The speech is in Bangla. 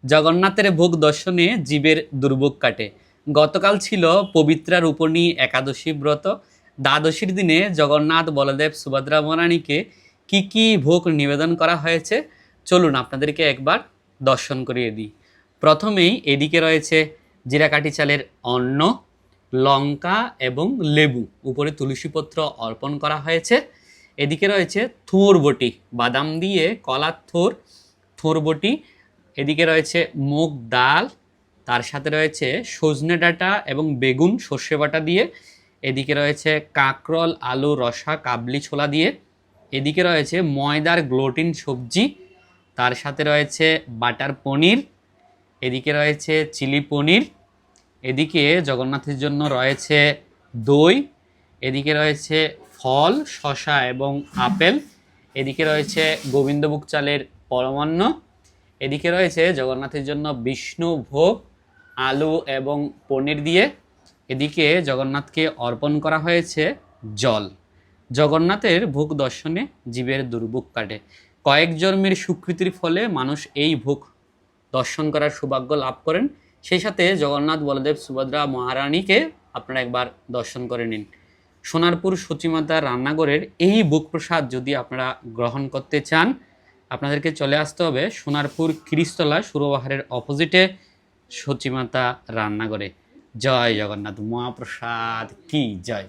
জগন্নাথের ভোগ দর্শনে জীবের দুর্ভোগ কাটে। গতকাল ছিল পবিত্রা রূপণী একাদশী ব্রত। দ্বাদশীর দিনে জগন্নাথ, বলদেব, সুভদ্রা মহারানীকে কি কি ভোগ নিবেদন করা হয়েছে চলুন আপনাদেরকে একবার দর্শন করিয়ে দিই। প্রথমেই এদিকে রয়েছে জিরাকাঠি চালের অন্ন, লঙ্কা এবং লেবু, উপরে তুলসীপত্র অর্পণ করা হয়েছে। এদিকে রয়েছে থোর বটি, বাদাম দিয়ে কলার থোর বটি। এদিকে রয়েছে মুগ ডাল, তার সাথে রয়েছে সজনে ডাঁটা এবং বেগুন সর্ষে বাটা দিয়ে। এদিকে রয়েছে কাঁকরোল, আলু রসা, কাবলি ছোলা দিয়ে। এদিকে রয়েছে ময়দার গ্লুটেন সবজি, তার সাথে রয়েছে বাটার পনির। এদিকে রয়েছে চিলি পনির। এদিকে জগন্নাথের জন্য রয়েছে দই। এদিকে রয়েছে ফল, শসা এবং আপেল। এদিকে রয়েছে গোবিন্দভোগ চালের পরমান্ন। এদিকে রয়েছে জগন্নাথের জন্য বিষ্ণু ভোগ, আলু এবং পনির দিয়ে। এদিকে জগন্নাথকে অর্পণ করা হয়েছে জল। জগন্নাথের ভোগ দর্শনে জীবের দুর্ভোগ কাটে। কয়েক জন্মের সুকৃতির ফলে মানুষ এই ভোগ দর্শন করার সৌভাগ্য লাভ করেন। সেই সাথে জগন্নাথ, বলদেব, সুভদ্রা মহারানীকে আপনারা একবার দর্শন করে নিন। সোনারপুর সচিমাতার রান্নাঘরের এই ভোগ প্রসাদ যদি আপনারা গ্রহণ করতে চান, আপনাদেরকে চলে আসতে হবে সোনারপুর খিরিস্তলা সুরবাহারের অপোজিটে সচিমাতা রান্নাঘরে। জয় জগন্নাথ, মহাপ্রসাদ কি জয়।